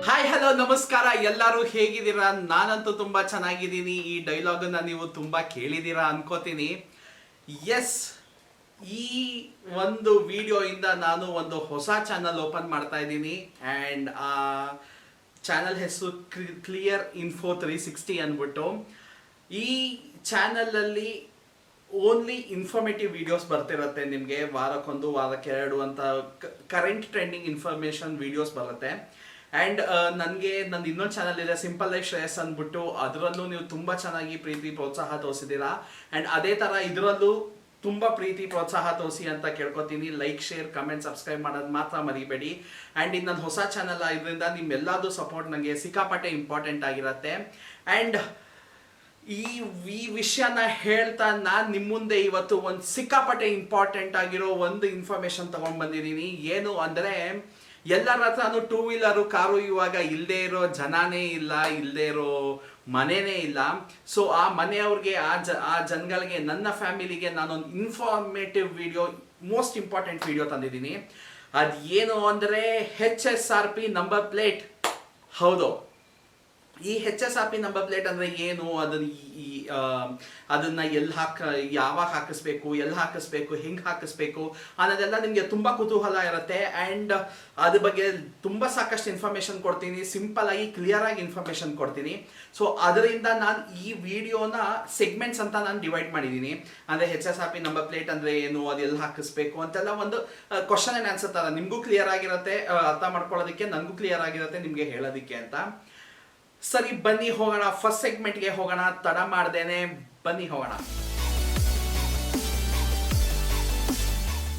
Hi hello ನಮಸ್ಕಾರ, ಎಲ್ಲರೂ ಹೇಗಿದ್ದೀರಾ? ನಾನಂತೂ ತುಂಬಾ ಚೆನ್ನಾಗಿದ್ದೀನಿ. ಈ ಡೈಲಾಗನ್ನ ನೀವು ತುಂಬಾ ಕೇಳಿದ್ದೀರಾ ಅನ್ಕೋತೀನಿ. ಎಸ್, ಈ ಒಂದು ವಿಡಿಯೋ ಇಂದ ನಾನು ಒಂದು ಹೊಸ ಚಾನಲ್ ಓಪನ್ ಮಾಡ್ತಾ ಇದ್ದೀನಿ. ಆ್ಯಂಡ್ ಆ ಚಾನಲ್ ಹೆಸರು ಕ್ಲಿಯರ್ ಇನ್ಫೋ 360 ಅಂದ್ಬಿಟ್ಟು. ಈ ಚಾನಲಲ್ಲಿ ಓನ್ಲಿ ಇನ್ಫಾರ್ಮೇಟಿವ್ ವಿಡಿಯೋಸ್ ಬರ್ತಿರುತ್ತೆ. ನಿಮಗೆ ವಾರಕ್ಕೊಂದು ವಾರಕ್ಕೆ ಎರಡು ಅಂತ ಕರೆಂಟ್ ಟ್ರೆಂಡಿಂಗ್ ಇನ್ಫಾರ್ಮೇಷನ್ ವಿಡಿಯೋಸ್ ಬರುತ್ತೆ. ಆ್ಯಂಡ್ ನನಗೆ ನಂದು ಇನ್ನೊಂದು ಚಾನಲ್ ಇದೆ, ಸಿಂಪಲ್ ಲೈಫ್ ಶ್ರೇಯಸ್ ಅಂದ್ಬಿಟ್ಟು. ಅದರಲ್ಲೂ ನೀವು ತುಂಬ ಚೆನ್ನಾಗಿ ಪ್ರೀತಿ ಪ್ರೋತ್ಸಾಹ ತೋರಿಸಿದ್ದೀರಾ. ಆ್ಯಂಡ್ ಅದೇ ಥರ ಇದರಲ್ಲೂ ತುಂಬ ಪ್ರೀತಿ ಪ್ರೋತ್ಸಾಹ ತೋರಿಸಿ ಅಂತ ಕೇಳ್ಕೊತೀನಿ. ಲೈಕ್, ಶೇರ್, ಕಮೆಂಟ್, ಸಬ್ಸ್ಕ್ರೈಬ್ ಮಾಡೋದು ಮಾತ್ರ ಮರಿಬೇಡಿ. ಆ್ಯಂಡ್ ಇದು ನನ್ನ ಹೊಸ ಚಾನಲ್ ಇದರಿಂದ ನಿಮ್ಮೆಲ್ಲದೂ ಸಪೋರ್ಟ್ ನನಗೆ ಸಿಕ್ಕಾಪಟ್ಟೆ ಇಂಪಾರ್ಟೆಂಟ್ ಆಗಿರುತ್ತೆ. ಆ್ಯಂಡ್ ಈ ವಿಷಯನ ಹೇಳ್ತಾ ನಾನು ನಿಮ್ಮ ಮುಂದೆ ಇವತ್ತು ಒಂದು ಸಿಕ್ಕಾಪಟ್ಟೆ ಇಂಪಾರ್ಟೆಂಟ್ ಆಗಿರೋ ಒಂದು ಇನ್ಫಾರ್ಮೇಶನ್ ತಗೊಂಡು ಬಂದಿದ್ದೀನಿ. ಏನು ಅಂದರೆ, ಎಲ್ಲರ ಹತ್ರನೂ ಟೂ ವೀಲರು ಕಾರು ಇವಾಗ ಇಲ್ಲದೆ ಇರೋ ಜನನೇ ಇಲ್ಲ, ಇಲ್ಲದೆ ಇರೋ ಮನೆಯೇ ಇಲ್ಲ. ಸೊ ಆ ಮನೆಯವ್ರಿಗೆ, ಆ ಜನಗಳಿಗೆ, ನನ್ನ ಫ್ಯಾಮಿಲಿಗೆ ನಾನೊಂದು informative video, most important video ತಂದಿದ್ದೀನಿ. ಅದು ಏನು ಅಂದರೆ HSRP ನಂಬರ್ ಪ್ಲೇಟ್. ಹೌದು, ಈ HSRP ನಂಬರ್ ಪ್ಲೇಟ್ ಅಂದರೆ ಏನು, ಅದನ್ನು ಯಾವಾಗ ಹಾಕಿಸ್ಬೇಕು, ಎಲ್ಲಿ ಹಾಕಿಸ್ಬೇಕು, ಹೆಂಗೆ ಹಾಕಿಸ್ಬೇಕು ಅನ್ನೋದೆಲ್ಲ ನಿಮಗೆ ತುಂಬ ಕುತೂಹಲ ಇರುತ್ತೆ. ಆ್ಯಂಡ್ ಅದ್ರ ಬಗ್ಗೆ ತುಂಬ ಸಾಕಷ್ಟು ಇನ್ಫಾರ್ಮೇಷನ್ ಕೊಡ್ತೀನಿ. ಸಿಂಪಲ್ ಆಗಿ ಕ್ಲಿಯರ್ ಆಗಿ ಇನ್ಫಾರ್ಮೇಷನ್ ಕೊಡ್ತೀನಿ. ಸೊ ಅದರಿಂದ ನಾನು ಈ ವಿಡಿಯೋನ ಸೆಗ್ಮೆಂಟ್ಸ್ ಅಂತ ನಾನು ಡಿವೈಡ್ ಮಾಡಿದ್ದೀನಿ. ಅಂದರೆ HSRP ನಂಬರ್ ಪ್ಲೇಟ್ ಅಂದರೆ ಏನು, ಅದು ಎಲ್ಲಿ ಹಾಕಿಸ್ಬೇಕು ಅಂತೆಲ್ಲ ಒಂದು ಕ್ವಶನ್ ಆ್ಯಂಡ್ ಆನ್ಸರ್ ಥರ ನಿಮಗೂ ಕ್ಲಿಯರ್ ಆಗಿರುತ್ತೆ, ಅರ್ಥ ಮಾಡ್ಕೊಳ್ಳೋದಕ್ಕೆ ನನಗೂ ಕ್ಲಿಯರ್ ಆಗಿರುತ್ತೆ, ನಿಮಗೆ ಹೇಳೋದಕ್ಕೆ ಅಂತ. ಸರಿ, ಬನ್ನಿ ಹೋಗೋಣ, ಫಸ್ಟ್ ಸೆಗ್ಮೆಂಟ್ಗೆ ಹೋಗೋಣ. ತಡ ಮಾಡ್ದೇನೆ ಬನ್ನಿ ಹೋಗೋಣ.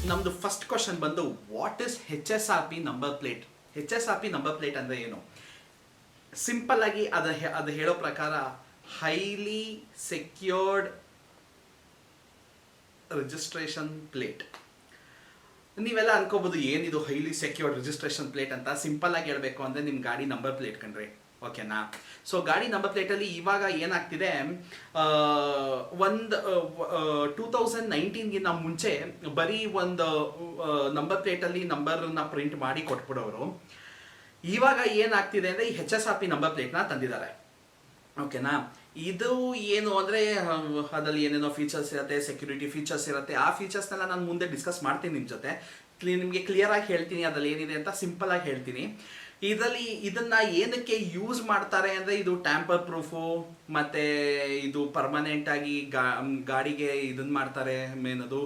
ನಮ್ದು ಫಸ್ಟ್ ಕ್ವಶನ್ ಬಂದು, what is HSRP number plate? HSRP number plate ಅಂದರೆ ಏನು? ಸಿಂಪಲ್ ಆಗಿ ಅದು ಹೇಳೋ ಪ್ರಕಾರ ಹೈಲಿ ಸೆಕ್ಯೂರ್ಡ್ ರಿಜಿಸ್ಟ್ರೇಷನ್ ಪ್ಲೇಟ್. ನೀವೆಲ್ಲ ಅನ್ಕೋಬಹುದು, ಏನಿದು ಹೈಲಿ ಸೆಕ್ಯೂರ್ಡ್ ರಿಜಿಸ್ಟ್ರೇಷನ್ ಪ್ಲೇಟ್ ಅಂತ. ಸಿಂಪಲ್ ಆಗಿ ಹೇಳ್ಬೇಕು ಅಂದರೆ ನಿಮ್ಮ ಗಾಡಿ ನಂಬರ್ ಪ್ಲೇಟ್ ಕಣ್ರಿ, ಓಕೆನಾ? ಸೊ ಗಾಡಿ ನಂಬರ್ ಪ್ಲೇಟಲ್ಲಿ ಇವಾಗ ಏನಾಗ್ತಿದೆ, ಒಂದು 2019ಗಿಂತ ಮುಂಚೆ ಬರೀ ಒಂದು ನಂಬರ್ ಪ್ಲೇಟಲ್ಲಿ ನಂಬರ್ನ ಪ್ರಿಂಟ್ ಮಾಡಿ ಕೊಟ್ಬಿಡೋರು. ಇವಾಗ ಏನಾಗ್ತಿದೆ ಅಂದರೆ ಈ HSRP ನಂಬರ್ ಪ್ಲೇಟ್ನ ತಂದಿದ್ದಾರೆ, ಓಕೆನಾ? ಇದು ಏನು ಅಂದರೆ, ಅದರಲ್ಲಿ ಏನೇನೋ ಫೀಚರ್ಸ್ ಇರುತ್ತೆ, ಸೆಕ್ಯೂರಿಟಿ ಫೀಚರ್ಸ್ ಇರುತ್ತೆ. ಆ ಫೀಚರ್ಸ್ನೆಲ್ಲ ನಾನು ಮುಂದೆ ಡಿಸ್ಕಸ್ ಮಾಡ್ತೀನಿ ನಿಮ್ಮ ಜೊತೆ. ನಿಮಗೆ ಕ್ಲಿಯರಾಗಿ ಹೇಳ್ತೀನಿ ಅದ್ರಲ್ಲಿ ಏನಿದೆ ಅಂತ, ಸಿಂಪಲ್ ಆಗಿ ಹೇಳ್ತೀನಿ. ಇದನ್ನ ಏನಕ್ಕೆ ಯೂಸ್ ಮಾಡ್ತಾರೆ ಅಂದರೆ, ಇದು ಟ್ಯಾಂಪರ್ ಪ್ರೂಫು, ಮತ್ತು ಇದು ಪರ್ಮನೆಂಟ್ ಆಗಿ ಗಾಡಿಗೆ ಇದನ್ನ ಮಾಡ್ತಾರೆ, ಮೇನದು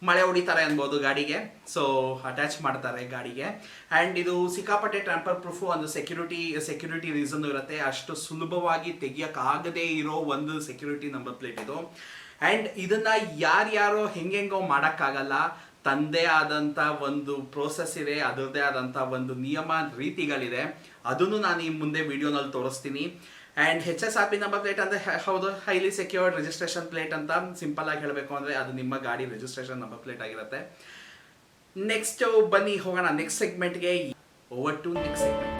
ಮಳೆ ಹೊಡಿತಾರೆ ಅನ್ಬೋದು ಗಾಡಿಗೆ. ಸೊ ಅಟ್ಯಾಚ್ ಮಾಡ್ತಾರೆ ಗಾಡಿಗೆ. ಆ್ಯಂಡ್ ಇದು ಸಿಕ್ಕಾಪಟ್ಟೆ ಟ್ಯಾಂಪರ್ ಪ್ರೂಫು, ಒಂದು ಸೆಕ್ಯೂರಿಟಿ ರೀಸನ್ ಇರುತ್ತೆ. ಅಷ್ಟು ಸುಲಭವಾಗಿ ತೆಗಿಯೋಕ್ಕಾಗದೇ ಇರೋ ಒಂದು ಸೆಕ್ಯೂರಿಟಿ ನಂಬರ್ ಪ್ಲೇಟ್ ಇದು. ಆ್ಯಂಡ್ ಇದನ್ನು ಯಾರ್ಯಾರೋ ಹೆಂಗೆಂಗೋ ಮಾಡೋಕ್ಕಾಗಲ್ಲ. ತಂದೇ ಆದಂಥ ಒಂದು ಪ್ರೋಸೆಸ್ ಇದೆ, ಅದರದ್ದೇ ಆದಂಥ ಒಂದು ನಿಯಮ ರೀತಿಗಳಿದೆ. ಅದನ್ನು ನಾನು ಈ ಮುಂದೆ ವಿಡಿಯೋನಲ್ಲಿ ತೋರಿಸ್ತೀನಿ. ಆ್ಯಂಡ್ HSRP ನಂಬರ್ ಪ್ಲೇಟ್ ಅಂದರೆ ಹೌದು, ಹೈಲಿ ಸೆಕ್ಯೂರ್ಡ್ ರಿಜಿಸ್ಟ್ರೇಷನ್ ಪ್ಲೇಟ್ ಅಂತ. ಸಿಂಪಲ್ ಆಗಿ ಹೇಳಬೇಕು ಅಂದರೆ ಅದು ನಿಮ್ಮ ಗಾಡಿ ರಿಜಿಸ್ಟ್ರೇಷನ್ ನಂಬರ್ ಪ್ಲೇಟ್ ಆಗಿರುತ್ತೆ. ನೆಕ್ಸ್ಟ್ ಬನ್ನಿ ಹೋಗೋಣ ನೆಕ್ಸ್ಟ್ ಸೆಗ್ಮೆಂಟ್ಗೆ. Over to next segment.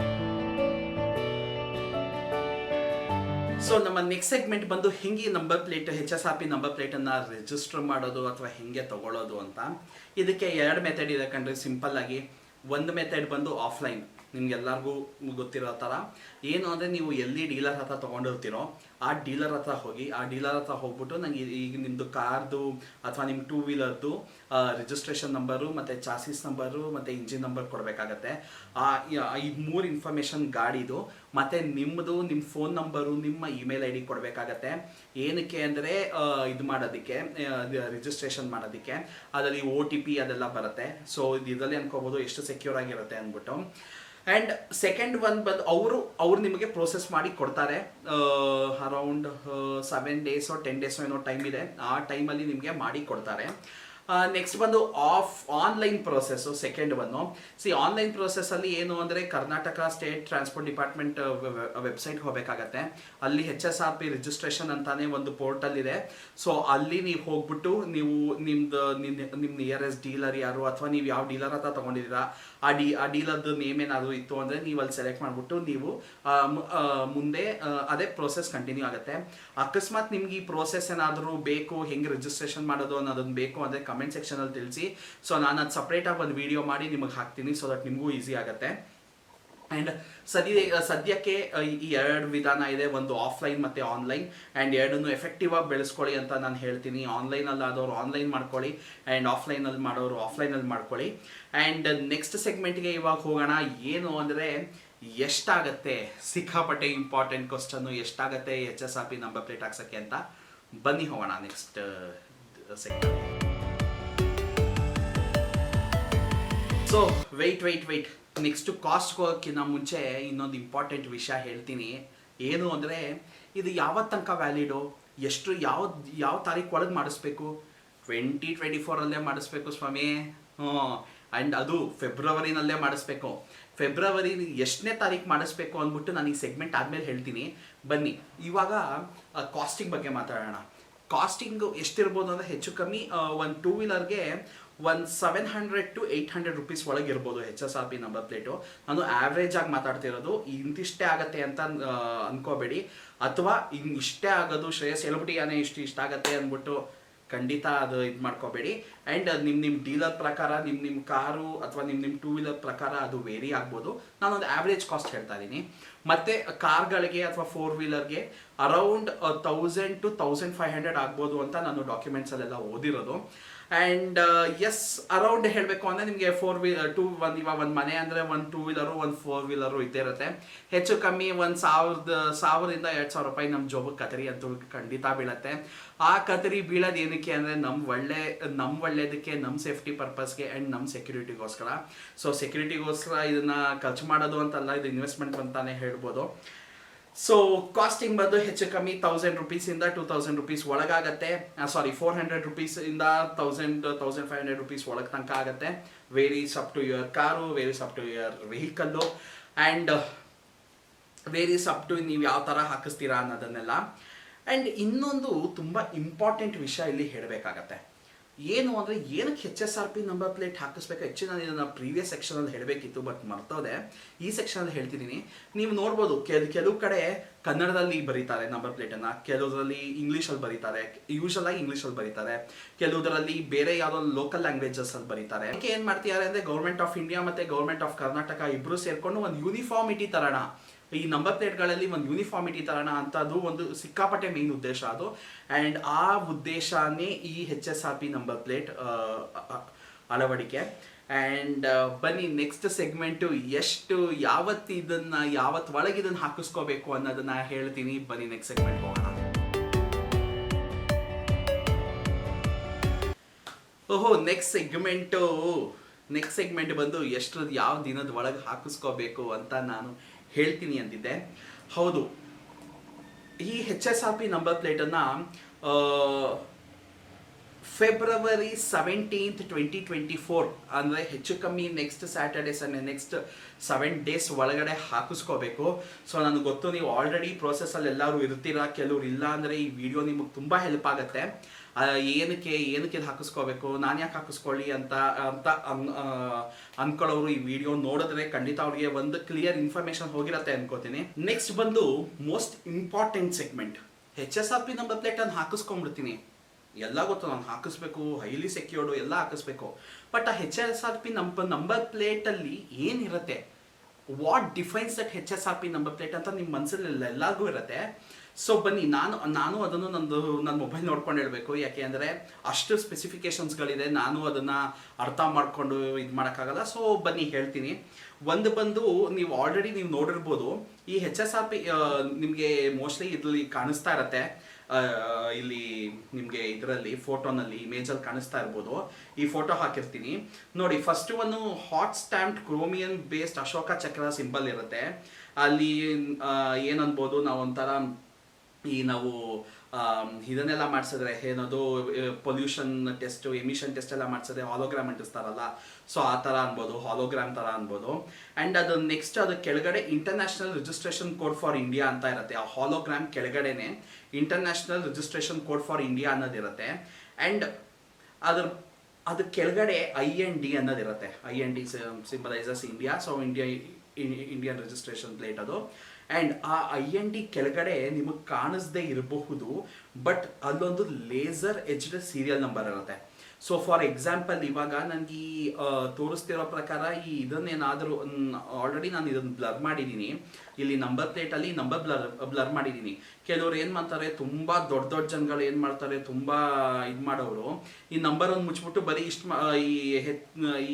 So ನಮ್ಮ ನೆಕ್ಸ್ಟ್ ಸೆಗ್ಮೆಂಟ್ ಬಂದು ಹೆಂಗೆ ನಂಬರ್ ಪ್ಲೇಟ್, HSRP ನಂಬರ್ ಪ್ಲೇಟನ್ನು ರಿಜಿಸ್ಟರ್ ಮಾಡೋದು ಅಥವಾ ಹೆಂಗೆ ತಗೊಳ್ಳೋದು ಅಂತ. ಇದಕ್ಕೆ ಎರಡು ಮೆಥಡ್ ಇದೆ ಕಣ್ರಿ, ಸಿಂಪಲ್ ಆಗಿ. ಒಂದು ಮೆಥಡ್ ಬಂದು ಆಫ್ಲೈನ್, ನಿಮ್ಗೆಲ್ಲರಿಗೂ ಗೊತ್ತಿರೋ ಥರ. ಏನು ಅಂದರೆ, ನೀವು ಎಲ್ಲಿ ಡೀಲರ್ ಹತ್ರ ತೊಗೊಂಡಿರ್ತೀರೋ ಆ ಡೀಲರ್ ಹತ್ರ ಹೋಗಿ, ಆ ಡೀಲರ್ ಹತ್ರ ಹೋಗ್ಬಿಟ್ಟು ನನಗೆ ಈಗ ನಿಮ್ಮದು ಕಾರ್ದು ಅಥವಾ ನಿಮ್ಮ ಟೂ ವೀಲರ್ದು ರಿಜಿಸ್ಟ್ರೇಷನ್ ನಂಬರು ಮತ್ತು ಚಾಸಿಸ್ ನಂಬರು ಮತ್ತು ಇಂಜಿನ್ ನಂಬರ್ ಕೊಡಬೇಕಾಗತ್ತೆ. ಈ ಮೂರು ಇನ್ಫಾರ್ಮೇಷನ್ ಗಾಡಿದು, ಮತ್ತು ನಿಮ್ಮ ಫೋನ್ ನಂಬರು, ನಿಮ್ಮ ಇಮೇಲ್ ID ಕೊಡಬೇಕಾಗತ್ತೆ. ಏನಕ್ಕೆ ಅಂದರೆ ಇದು ಮಾಡೋದಕ್ಕೆ, ರಿಜಿಸ್ಟ್ರೇಷನ್ ಮಾಡೋದಕ್ಕೆ. ಅದರಲ್ಲಿ OTP ಅದೆಲ್ಲ ಬರುತ್ತೆ. ಸೊ ಇದರಲ್ಲಿ ಅನ್ಕೋಬೋದು ಎಷ್ಟು ಸೆಕ್ಯೂರ್ ಆಗಿರುತ್ತೆ ಅಂದ್ಬಿಟ್ಟು. ಆ್ಯಂಡ್ ಸೆಕೆಂಡ್ ಒನ್ ಬಂದು ಅವರು ನಿಮಗೆ ಪ್ರೋಸೆಸ್ ಮಾಡಿ ಕೊಡ್ತಾರೆ. ಅರೌಂಡ್ 7 ಡೇಸೋ 10 ಡೇಸೋ ಏನೋ ಟೈಮ್ ಇದೆ, ಆ ಟೈಮಲ್ಲಿ ನಿಮಗೆ ಮಾಡಿ ಕೊಡ್ತಾರೆ. ನೆಕ್ಸ್ಟ್ ಬಂದು online process, second one. Online ಪ್ರೋಸೆಸ್ಸಲ್ಲಿ ಏನು ಅಂದರೆ, ಕರ್ನಾಟಕ ಸ್ಟೇಟ್ ಟ್ರಾನ್ಸ್ಪೋರ್ಟ್ ಡಿಪಾರ್ಟ್ಮೆಂಟ್ ವೆಬ್ಸೈಟ್ಗೆ ಹೋಗಬೇಕಾಗತ್ತೆ. ಅಲ್ಲಿ HSRP ರಿಜಿಸ್ಟ್ರೇಷನ್ ಅಂತಾನೆ ಒಂದು ಪೋರ್ಟಲ್ ಇದೆ. ಸೊ ಅಲ್ಲಿ ನೀವು ಹೋಗ್ಬಿಟ್ಟು, ನೀವು ನಿಮ್ಮ ನಿಯರೆಸ್ಟ್ ಡೀಲರ್ ಯಾರು, ಅಥವಾ ನೀವು ಯಾವ ಡೀಲರ್ ಹತ್ರ ತೊಗೊಂಡಿದ್ದೀರಾ ಆ ಡೀಲರ್ದು ನೇಮ್ ಏನಾದರೂ ಇತ್ತು ಅಂದರೆ ನೀವು ಅಲ್ಲಿ ಸೆಲೆಕ್ಟ್ ಮಾಡಿಬಿಟ್ಟು ನೀವು ಮುಂದೆ ಅದೇ ಪ್ರೋಸೆಸ್ ಕಂಟಿನ್ಯೂ ಆಗುತ್ತೆ. ಅಕಸ್ಮಾತ್ ನಿಮ್ಗೆ ಈ ಪ್ರೋಸೆಸ್ ಏನಾದರೂ ಬೇಕು, ಹೆಂಗೆ ರಿಜಿಸ್ಟ್ರೇಷನ್ ಮಾಡೋದು ಅನ್ನೋದನ್ನು ಬೇಕು ಅಂದರೆ ಕಮೆಂಟ್ ಸೆಕ್ಷನಲ್ಲಿ ತಿಳಿಸಿ. ಸೊ ನಾನು ಅದು ಸಪ್ರೇಟಾಗಿ ಒಂದು ವಿಡಿಯೋ ಮಾಡಿ ನಿಮಗೆ ಹಾಕ್ತೀನಿ, ಸೊ ದಟ್ ನಿಮಗೂ ಈಸಿ ಆಗುತ್ತೆ. ಆ್ಯಂಡ್ ಸದ್ಯಕ್ಕೆ ಈ ಎರಡು ವಿಧಾನ ಇದೆ, ಒಂದು ಆಫ್ಲೈನ್ ಮತ್ತು ಆನ್ಲೈನ್. ಆ್ಯಂಡ್ ಎರಡನ್ನೂ ಎಫೆಕ್ಟಿವ್ ಆಗಿ ಬೆಳೆಸ್ಕೊಳ್ಳಿ ಅಂತ ನಾನು ಹೇಳ್ತೀನಿ. ಆನ್ಲೈನಲ್ಲಿ ಆದವರು ಆನ್ಲೈನ್ ಮಾಡ್ಕೊಳ್ಳಿ, ಆ್ಯಂಡ್ ಆಫ್ಲೈನಲ್ಲಿ ಮಾಡೋರು ಆಫ್ಲೈನಲ್ಲಿ ಮಾಡ್ಕೊಳ್ಳಿ. ಆ್ಯಂಡ್ ನೆಕ್ಸ್ಟ್ ಸೆಗ್ಮೆಂಟ್ಗೆ ಇವಾಗ ಹೋಗೋಣ. ಏನು ಅಂದರೆ ಎಷ್ಟಾಗತ್ತೆ, ಸಿಕ್ಕಾಪಟ್ಟೆ ಇಂಪಾರ್ಟೆಂಟ್ ಕ್ವಶನ್ನು, ಎಷ್ಟಾಗತ್ತೆ HSRP ನಂಬರ್ ಪ್ಲೇಟ್ ಹಾಕ್ಸೋಕ್ಕೆ ಅಂತ. ಬನ್ನಿ ಹೋಗೋಣ next segment. So wait next cost ಹೋಗೋಕ್ಕಿಂತ ಮುಂಚೆ ಇನ್ನೊಂದು ಇಂಪಾರ್ಟೆಂಟ್ ವಿಷಯ ಹೇಳ್ತೀನಿ. ಏನು ಅಂದರೆ ಇದು ಯಾವತ್ತು ತನಕ ವ್ಯಾಲಿಡು, ಎಷ್ಟು ಯಾವ ತಾರೀಕು ಒಳಗೆ ಮಾಡಿಸ್ಬೇಕು? 2024 ಮಾಡಿಸ್ಬೇಕು ಸ್ವಾಮಿ. ಆ್ಯಂಡ್ ಅದು ಫೆಬ್ರವರಿನಲ್ಲೇ ಮಾಡಿಸ್ಬೇಕು. ಫೆಬ್ರವರಿ ಎಷ್ಟನೇ ತಾರೀಕು ಮಾಡಿಸ್ಬೇಕು ಅಂದ್ಬಿಟ್ಟು ನಾನು ಈ ಸೆಗ್ಮೆಂಟ್ ಆದಮೇಲೆ ಹೇಳ್ತೀನಿ. ಬನ್ನಿ ಇವಾಗ ಕಾಸ್ಟಿಂಗ್ ಬಗ್ಗೆ ಮಾತಾಡೋಣ. ಕಾಸ್ಟಿಂಗು ಎಷ್ಟಿರ್ಬೋದು ಅಂದರೆ ಹೆಚ್ಚು ಕಮ್ಮಿ ಒಂದು 2 ವೀಲರ್ಗೆ ಒಂದು 700 to 800 ರುಪೀಸ್ ಒಳಗೆ ಇರ್ಬೋದು HSRP ನಂಬರ್ ಪ್ಲೇಟು. ನಾನು ಆ್ಯಾವ್ರೇಜ್ ಆಗಿ ಮಾತಾಡ್ತಿರೋದು, ಇಂತಿಷ್ಟೇ ಆಗತ್ತೆ ಅಂತ ಅನ್ಕೋಬೇಡಿ. ಅಥವಾ ಇಷ್ಟೇ ಆಗೋದು, ಶ್ರೇಯಸ್ ಹೇಳ್ಬಿಟ್ಟಿಯಾನೆ ಇಷ್ಟ ಆಗತ್ತೆ ಅಂದ್ಬಿಟ್ಟು ಖಂಡಿತ ಅದು ಇದು ಮಾಡ್ಕೋಬೇಡಿ. ಆ್ಯಂಡ್ ನಿಮ್ಮ ಡೀಲರ್ ಪ್ರಕಾರ, ನಿಮ್ಮ ಕಾರು ಅಥವಾ ನಿಮ್ಮ 2 ವೀಲರ್ ಪ್ರಕಾರ ಅದು ವೇರಿ ಆಗ್ಬೋದು. ನಾನೊಂದು ಆ್ಯಾವ್ರೇಜ್ ಕಾಸ್ಟ್ ಹೇಳ್ತಾ ಇದ್ದೀನಿ. ಮತ್ತು ಕಾರ್ಗಳಿಗೆ ಅಥವಾ 4 ವೀಲರ್ಗೆ ಅರೌಂಡ್ 1000 to 1500 ಆಗ್ಬೋದು ಅಂತ ನಾನು ಡಾಕ್ಯುಮೆಂಟ್ಸಲ್ಲೆಲ್ಲ ಓದಿರೋದು. ಆ್ಯಂಡ್ ಎಸ್, ಅರೌಂಡ್ ಹೇಳಬೇಕು ಅಂದರೆ ನಿಮಗೆ 4 ವೀಲರ್ ಇವಾಗ ಒಂದು ಮನೆ ಅಂದರೆ ಒಂದು 2 ವೀಲರು ಒಂದು 4 ವೀಲರು ಇದ್ದೇ ಇರುತ್ತೆ. ಹೆಚ್ಚು ಕಮ್ಮಿ ಒಂದು 1000 - 2000 ರೂಪಾಯಿ ನಮ್ಮ ಜೋಬಕ್ಕೆ ಕತರಿ ಅಂತೂ ಖಂಡಿತ ಬೀಳತ್ತೆ. ಆ ಕತರಿ ಬೀಳೋದು ಏನಕ್ಕೆ ಅಂದರೆ ನಮ್ಮ ಒಳ್ಳೇದಕ್ಕೆ, ನಮ್ಮ ಸೇಫ್ಟಿ ಪರ್ಪಸ್ಗೆ ಆ್ಯಂಡ್ ನಮ್ಮ ಸೆಕ್ಯೂರಿಟಿಗೋಸ್ಕರ. ಸೊ ಸೆಕ್ಯೂರಿಟಿಗೋಸ್ಕರ ಇದನ್ನು ಖರ್ಚು ಮಾಡೋದು ಅಂತಲ್ಲ, ಇದು ಇನ್ವೆಸ್ಟ್ಮೆಂಟ್ ಅಂತಾನೆ ಹೇಳ್ಬೋದು. ಸೊ ಕಾಸ್ಟಿಂಗ್ ಬಂದು ಹೆಚ್ಚು ಕಮ್ಮಿ 1000 ರುಪೀಸಿಂದ 2000 ರುಪೀಸ್ ಒಳಗಾಗತ್ತೆ. 400 ರುಪೀಸಿಂದ 1500 ರುಪೀಸ್ ಒಳಗೆ ತನಕ ಆಗುತ್ತೆ. Varies up to your car, varies up to your vehicle, and varies up to ನೀವು ಯಾವ ಥರ ಹಾಕಿಸ್ತೀರಾ ಅನ್ನೋದನ್ನೆಲ್ಲ. ಆ್ಯಂಡ್ ಇನ್ನೊಂದು ತುಂಬ ಇಂಪಾರ್ಟೆಂಟ್ ವಿಷಯ ಇಲ್ಲಿ ಹೇಳಬೇಕಾಗತ್ತೆ. ಏನು ಅಂದರೆ ಏನಕ್ಕೆ HSRP ನಂಬರ್ ಪ್ಲೇಟ್ ಹಾಕಿಸ್ಬೇಕು? ಹೆಚ್ಚು ನಾನು ಇದನ್ನು ಪ್ರೀವಿಯಸ್ ಸೆಕ್ಷನಲ್ಲಿ ಹೇಳಬೇಕಿತ್ತು, ಬಟ್ ಮರ್ತೋದೆ. ಈ ಸೆಕ್ಷನಲ್ಲಿ ಹೇಳ್ತಿದ್ದೀನಿ. ನೀವು ನೋಡ್ಬೋದು, ಕೆಲವು ಕಡೆ ಕನ್ನಡದಲ್ಲಿ ಬರೀತಾರೆ ನಂಬರ್ ಪ್ಲೇಟನ್ನು, ಕೆಲವುದರಲ್ಲಿ ಇಂಗ್ಲೀಷಲ್ಲಿ ಬರೀತಾರೆ, ಯೂಶಲಾಗಿ ಇಂಗ್ಲೀಷಲ್ಲಿ ಬರೀತಾರೆ, ಕೆಲವುದರಲ್ಲಿ ಬೇರೆ ಯಾವುದೋ ಲೋಕಲ್ ಲ್ಯಾಂಗ್ವೇಜಸಲ್ಲಿ ಬರೀತಾರೆ. ಅದಕ್ಕೆ ಏನು ಮಾಡ್ತಿದ್ದಾರೆ ಅಂದರೆ ಗೌರ್ಮೆಂಟ್ ಆಫ್ ಇಂಡಿಯಾ ಮತ್ತು ಗೌರ್ಮೆಂಟ್ ಆಫ್ ಕರ್ನಾಟಕ ಇಬ್ಬರು ಸೇರಿಕೊಂಡು ಒಂದು ಯೂನಿಫಾರ್ಮಿಟಿ ತರೋಣ, ಈ ನಂಬರ್ ಪ್ಲೇಟ್ಗಳಲ್ಲಿ ಒಂದು ಯೂನಿಫಾರ್ಮಿಟಿ ತರೋಣ ಅಂತ. ಅದು ಒಂದು ಸಿಕ್ಕಾಪಟ್ಟೆ ಮೇನ್ ಉದ್ದೇಶ ಅದು. ಆ್ಯಂಡ್ ಆ ಉದ್ದೇಶನೇ ಈ HSRP ನಂಬರ್ ಪ್ಲೇಟ್ ಅಳವಡಿಕೆ. ಆ್ಯಂಡ್ ಬನ್ನಿ ನೆಕ್ಸ್ಟ್ ಸೆಗ್ಮೆಂಟು ಯಾವತ್ತು ಒಳಗೆ ಇದನ್ನು ಹಾಕಿಸ್ಕೋಬೇಕು ಅನ್ನೋದನ್ನ ಹೇಳ್ತೀನಿ. ಬನ್ನಿ ನೆಕ್ಸ್ಟ್ ಸೆಗ್ಮೆಂಟ್ ಹೋಗೋಣ. ನೆಕ್ಸ್ಟ್ ಸೆಗ್ಮೆಂಟ್ ಬಂದು ಯಾವ ದಿನದ ಒಳಗೆ ಹಾಕಿಸ್ಕೋಬೇಕು ಅಂತ ನಾನು ಹೇಳ್ತೀನಿ ಅಂದಿದ್ದೆ. ಹೌದು, ಈ HSRP ನಂಬರ್ ಪ್ಲೇಟನ್ನು ಫೆಬ್ರವರಿ 17th 2024 ಅಂದರೆ ಹೆಚ್ಚು ಕಮ್ಮಿ next Saturday Sunday next 7 days ಒಳಗಡೆ ಹಾಕಿಸ್ಕೋಬೇಕು. ಸೊ ನನಗೆ ಗೊತ್ತು ನೀವು ಆಲ್ರೆಡಿ ಪ್ರೋಸೆಸ್ಸಲ್ಲಿ ಎಲ್ಲರೂ ಇರ್ತೀರಾ, ಕೆಲವ್ರು ಇಲ್ಲ ಅಂದರೆ ಈ ವಿಡಿಯೋ ನಿಮಗೆ ತುಂಬ ಹೆಲ್ಪ್ ಆಗುತ್ತೆ. ಏನಕ್ಕೆ ಇದು ಹಾಕಿಸ್ಕೋಬೇಕು, ನಾನು ಯಾಕೆ ಹಾಕಿಸ್ಕೊಳ್ಳಿ ಅಂತ ಅನ್ಕೊಳ್ಳೋರು ಈ ವಿಡಿಯೋ ನೋಡಿದ್ರೆ ಖಂಡಿತ ಅವ್ರಿಗೆ ಒಂದು ಕ್ಲಿಯರ್ ಇನ್ಫಾರ್ಮೇಶನ್ ಹೋಗಿರತ್ತೆ ಅನ್ಕೋತೀನಿ. ನೆಕ್ಸ್ಟ್ ಬಂದು most important segment, HSRP number ಪ್ಲೇಟನ್ನು ಹಾಕಿಸ್ಕೊಂಡ್ಬಿಡ್ತೀನಿ, ಎಲ್ಲ ಗೊತ್ತು ನಾನು ಹಾಕಿಸ್ಬೇಕು, ಹೈಲಿ ಸೆಕ್ಯೂರ್ಡು ಎಲ್ಲ ಹಾಕಿಸ್ಬೇಕು. ಬಟ್ ಆ HSRP ನಂಬರ್ ಪ್ಲೇಟಲ್ಲಿ ಏನಿರುತ್ತೆ, what defines that HSRP number plate ಅಂತ ನಿಮ್ಮ ಮನಸ್ಸಲ್ಲಿ ಎಲ್ಲರಿಗೂ ಇರುತ್ತೆ. ಸೊ ಬನ್ನಿ ನಾನು ಅದನ್ನು ನನ್ನ ಮೊಬೈಲ್ ನೋಡ್ಕೊಂಡು ಹೇಳಬೇಕು, ಯಾಕೆ ಅಂದರೆ ಅಷ್ಟು ಸ್ಪೆಸಿಫಿಕೇಶನ್ಸ್ಗಳಿದೆ, ನಾನು ಅದನ್ನು ಅರ್ಥ ಮಾಡಿಕೊಂಡು ಇದು ಮಾಡೋಕ್ಕಾಗಲ್ಲ. ಸೊ ಬನ್ನಿ ಹೇಳ್ತೀನಿ. ಒಂದು ಬಂದು ನೀವು ಆಲ್ರೆಡಿ ನೋಡಿರ್ಬೋದು, ಈ HSRP ನಿಮಗೆ ಮೋಸ್ಟ್ಲಿ ಇದರಲ್ಲಿ ಕಾಣಿಸ್ತಾ ಇರತ್ತೆ. ಇಲ್ಲಿ ನಿಮಗೆ ಇದರಲ್ಲಿ ಫೋಟೋನಲ್ಲಿ ಇಮೇಜಲ್ಲಿ ಕಾಣಿಸ್ತಾ ಇರ್ಬೋದು. ಈ ಫೋಟೋ ಹಾಕಿರ್ತೀನಿ ನೋಡಿ. ಫಸ್ಟ್ ಒಂದು hot stamped ಕ್ರೋಮಿಯನ್ based Ashoka Chakra symbol ಇರುತ್ತೆ. ಅಲ್ಲಿ ಏನನ್ಬೋದು, ನಾವು ಒಂಥರ ನಾವು ಇದನ್ನೆಲ್ಲ ಮಾಡಿಸಿದ್ರೆ ಏನದು ಪೊಲ್ಯೂಷನ್ ಟೆಸ್ಟ್, ಎಮಿಷನ್ ಟೆಸ್ಟ್ ಎಲ್ಲ ಮಾಡಿಸಿದ್ರೆ ಹಾಲೋಗ್ರಾಮ್ ಅಂಟಿಸ್ತಾರಲ್ಲ, ಸೊ ಆ ಥರ ಅನ್ಬೋದು, ಹಾಲೋಗ್ರಾಮ್ ಥರ ಅನ್ಬೋದು. ಆ್ಯಂಡ್ ಅದು ನೆಕ್ಸ್ಟ್ ಅದು ಕೆಳಗಡೆ international registration code for India ಅಂತ ಇರುತ್ತೆ. ಆ ಹಾಲೋಗ್ರಾಮ್ ಕೆಳಗಡೆನೆ international registration code for India ಅನ್ನೋದಿರುತ್ತೆ. ಆ್ಯಂಡ್ ಅದ್ರ ಕೆಳಗಡೆ IND ಅನ್ನೋದಿರುತ್ತೆ. IND symbolises India, so Indian registration plate ಅದು. ಆ್ಯಂಡ್ ಆ IND ಕೆಳಗಡೆ ನಿಮಗೆ ಕಾಣಿಸ್ದೇ ಇರಬಹುದು, ಬಟ್ ಅಲ್ಲೊಂದು ಲೇಸರ್ ಎಜ್ಡ್ ಸೀರಿಯಲ್ ನಂಬರ್ ಇರುತ್ತೆ. ಸೊ ಫಾರ್ ಎಕ್ಸಾಂಪಲ್ ಇವಾಗ ನನಗೆ ಈ ತೋರಿಸ್ತಿರೋ ಪ್ರಕಾರ ಈ ಇದನ್ನೇನಾದರೂ ಆಲ್ರೆಡಿ ನಾನು ಇದನ್ನು ಬ್ಲರ್ ಮಾಡಿದ್ದೀನಿ, ಇಲ್ಲಿ ನಂಬರ್ ಪ್ಲೇಟಲ್ಲಿ ನಂಬರ್ ಬ್ಲರ್ ಮಾಡಿದ್ದೀನಿ. ಕೆಲವ್ರು ಏನು ಮಾಡ್ತಾರೆ, ತುಂಬ ದೊಡ್ಡ ದೊಡ್ಡ ಜನಗಳು ಏನು ಮಾಡ್ತಾರೆ, ತುಂಬ ಇದು ಮಾಡೋರು ಈ ನಂಬರನ್ನು ಮುಚ್ಚಿಬಿಟ್ಟು ಬರೀ ಇಷ್ಟು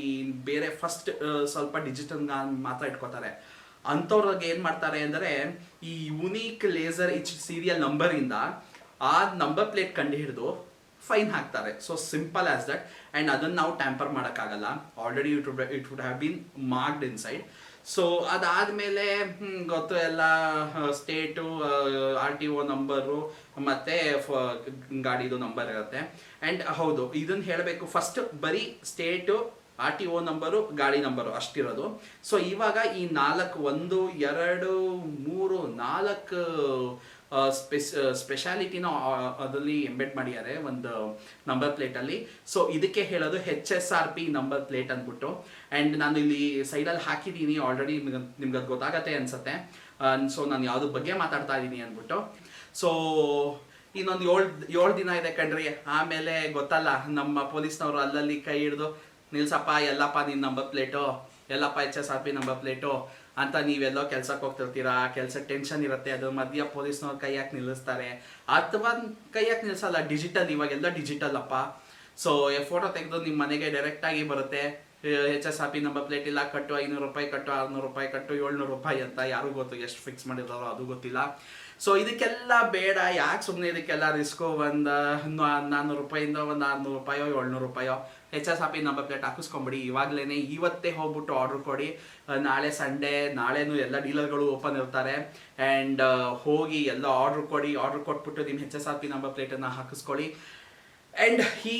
ಈ ಬೇರೆ ಫಸ್ಟ್ ಸ್ವಲ್ಪ ಡಿಜಿಟಲ್ ಮಾತ್ರ ಇಟ್ಕೋತಾರೆ. ಅಂಥವ್ರಿಗೆ ಏನು ಮಾಡ್ತಾರೆ ಅಂದರೆ ಈ ಯುನೀಕ್ ಲೇಸರ್ ಇಚ್ ಸೀರಿಯಲ್ ನಂಬರಿಂದ ಆ ನಂಬರ್ ಪ್ಲೇಟ್ ಕಂಡು ಹಿಡಿದು ಫೈನ್ ಹಾಕ್ತಾರೆ. So simple as that. And ಅದನ್ನು ನಾವು ಟ್ಯಾಂಪರ್ ಮಾಡೋಕ್ಕಾಗಲ್ಲ, already it would have been marked inside. So ಅದಾದಮೇಲೆ ಗೊತ್ತು ಎಲ್ಲ ಸ್ಟೇಟು, RTO ನಂಬರು ಮತ್ತು ಗಾಡಿದು ನಂಬರ್ ಇರುತ್ತೆ. ಆ್ಯಂಡ್ ಹೌದು, ಇದನ್ನು ಹೇಳಬೇಕು, ಫಸ್ಟ್ ಬರೀ ಸ್ಟೇಟು, RTO ನಂಬರು, ಗಾಡಿ ನಂಬರು ಅಷ್ಟಿರೋದು. ಸೊ ಇವಾಗ ಈ 4 1 2 3 4 ಸ್ಪೆಷಾಲಿಟಿನ ಅದರಲ್ಲಿ ಎಂಬೆಡ್ ಮಾಡಿದ್ದಾರೆ ಒಂದು ನಂಬರ್ ಪ್ಲೇಟಲ್ಲಿ. ಸೊ ಇದಕ್ಕೆ ಹೇಳೋದು HSRP ನಂಬರ್ ಪ್ಲೇಟ್ ಅಂದ್ಬಿಟ್ಟು. ಆ್ಯಂಡ್ ನಾನು ಇಲ್ಲಿ ಸೈಡಲ್ಲಿ ಹಾಕಿದ್ದೀನಿ ಆಲ್ರೆಡಿ, ನಿಮ್ಗೆ ಅದು ಗೊತ್ತಾಗತ್ತೆ ಅನ್ಸುತ್ತೆ. ಸೊ ನಾನು ಯಾವುದ್ರ ಬಗ್ಗೆ ಮಾತಾಡ್ತಾ ಇದ್ದೀನಿ ಅಂದ್ಬಿಟ್ಟು. ಸೊ ಇನ್ನೊಂದು 7 ದಿನ ಇದೆ ಕಣ್ರಿ, ಆಮೇಲೆ ಗೊತ್ತಲ್ಲ ನಮ್ಮ ಪೊಲೀಸ್ನವರು ಅಲ್ಲಲ್ಲಿ ಕೈ ಹಿಡಿದು ನಿಲ್ಸಪ್ಪ, ಎಲ್ಲಪ್ಪ ನಿನ್ನ ನಂಬರ್ ಪ್ಲೇಟು, ಎಲ್ಲಪ್ಪ HSRP ನಂಬರ್ ಪ್ಲೇಟು ಅಂತ ನೀವೆಲ್ಲೋ ಕೆಲ್ಸಕ್ಕೆ ಹೋಗ್ತಿರ್ತೀರಾ, ಕೆಲಸ ಟೆನ್ಷನ್ ಇರುತ್ತೆ, ಅದ್ರ ಮಧ್ಯ ಪೊಲೀಸ್ನವ್ರು ಕೈ ಹಾಕಿ ನಿಲ್ಲಿಸ್ತಾರೆ, ಅಥವಾ ಕೈ ಹಾಕಿ ನಿಲ್ಲಿಸಲ್ಲ, ಡಿಜಿಟಲ್, ಇವಾಗೆಲ್ಲ ಡಿಜಿಟಲ್ ಅಪ್ಪ. ಸೊ ಫೋಟೋ ತೆಗೆದು ನಿಮ್ಮ ಮನೆಗೆ ಡೈರೆಕ್ಟಾಗಿ ಬರುತ್ತೆ, HSRP ನಂಬರ್ ಪ್ಲೇಟ್ ಇಲ್ಲ, ಕಟ್ಟು 500 ರೂಪಾಯಿ, ಕಟ್ಟು 600 ರೂಪಾಯಿ, ಕಟ್ಟು 700 ರೂಪಾಯಿ ಅಂತ. ಯಾರು ಗೊತ್ತು ಎಷ್ಟು ಫಿಕ್ಸ್ ಮಾಡಿದಾರೋ ಅದು ಗೊತ್ತಿಲ್ಲ. ಸೊ ಇದಕ್ಕೆಲ್ಲ ಬೇಡ, ಯಾಕೆ ಸುಮ್ಮನೆ ಇದಕ್ಕೆಲ್ಲ ರಿಸ್ಕು. ಒಂದು 400 ರೂಪಾಯಿಂದ ಒಂದು 600 ರೂಪಾಯೋ 700 ರೂಪಾಯೋ HSRP ನಂಬರ್ ಪ್ಲೇಟ್ ಹಾಕಿಸ್ಕೊಂಬಿಡಿ. ಇವಾಗಲೇ ಇವತ್ತೇ ಹೋಗ್ಬಿಟ್ಟು ಆರ್ಡ್ರ್ ಕೊಡಿ. ನಾಳೆ ಸಂಡೇ, ನಾಳೆನೂ ಎಲ್ಲ ಡೀಲರ್ಗಳು ಓಪನ್ ಇರ್ತಾರೆ. ಆ್ಯಂಡ್ ಹೋಗಿ ಎಲ್ಲ ಆರ್ಡ್ರ್ ಕೊಡಿ, ಆರ್ಡ್ರ್ ಕೊಟ್ಬಿಟ್ಟು ನಿಮ್ಮ HSRP ನಂಬರ್ ಪ್ಲೇಟನ್ನು ಹಾಕಿಸ್ಕೊಳ್ಳಿ. ಆ್ಯಂಡ್ ಈ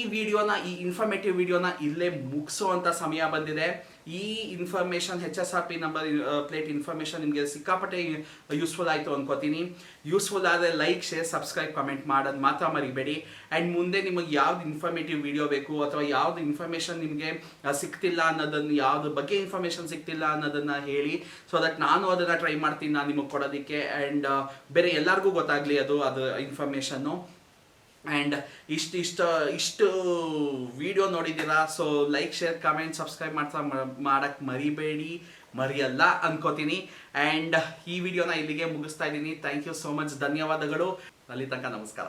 ಇನ್ಫಾರ್ಮೇಟಿವ್ ವಿಡಿಯೋನ ಇಲ್ಲೇ ಮುಗಿಸೋವಂಥ ಸಮಯ ಬಂದಿದೆ. ಈ information HSRP number plate information ನಿಮಗೆ ಸಿಕ್ಕಾಪಟ್ಟೆ ಯೂಸ್ಫುಲ್ ಆಯಿತು ಅನ್ಕೋತೀನಿ. ಯೂಸ್ಫುಲ್ ಆದರೆ ಲೈಕ್, ಶೇರ್, ಸಬ್ಸ್ಕ್ರೈಬ್, ಕಮೆಂಟ್ ಮಾಡೋದು ಮಾತ್ರ ಮರಿಬೇಡಿ. ಆ್ಯಂಡ್ ಮುಂದೆ ನಿಮಗೆ ಯಾವ್ದು ಇನ್ಫಾರ್ಮೇಟಿವ್ ವಿಡಿಯೋ ಬೇಕು, ಅಥವಾ ಯಾವ್ದು ಇನ್ಫಾರ್ಮೇಷನ್ ನಿಮಗೆ ಸಿಗ್ತಿಲ್ಲ ಅನ್ನೋದನ್ನು, ಯಾವ್ದ್ರ ಬಗ್ಗೆ ಇನ್ಫಾರ್ಮೇಷನ್ ಸಿಗ್ತಿಲ್ಲ ಅನ್ನೋದನ್ನು ಹೇಳಿ. ಸೊ ದಟ್ ನಾನು ಅದನ್ನು ಟ್ರೈ ಮಾಡ್ತೀನಿ ನಾನು ನಿಮಗೆ ಕೊಡೋದಕ್ಕೆ. ಆ್ಯಂಡ್ ಬೇರೆ ಎಲ್ಲರಿಗೂ ಗೊತ್ತಾಗಲಿ ಅದು ಇನ್ಫಾರ್ಮೇಷನ್ನು. ಆ್ಯಂಡ್ ಇಷ್ಟು ವಿಡಿಯೋ ನೋಡಿದ್ದೀರಾ. So like, share, comment, subscribe ಮಾಡೋಕ್ಕೆ ಮರಿಯಲ್ಲ ಅನ್ಕೋತೀನಿ. ಆ್ಯಂಡ್ ಈ ವಿಡಿಯೋನ ಇಲ್ಲಿಗೆ ಮುಗಿಸ್ತಾ ಇದ್ದೀನಿ. ಥ್ಯಾಂಕ್ ಯು ಸೋ ಮಚ್, ಧನ್ಯವಾದಗಳು. ಅಲ್ಲಿ ತನಕ ನಮಸ್ಕಾರ.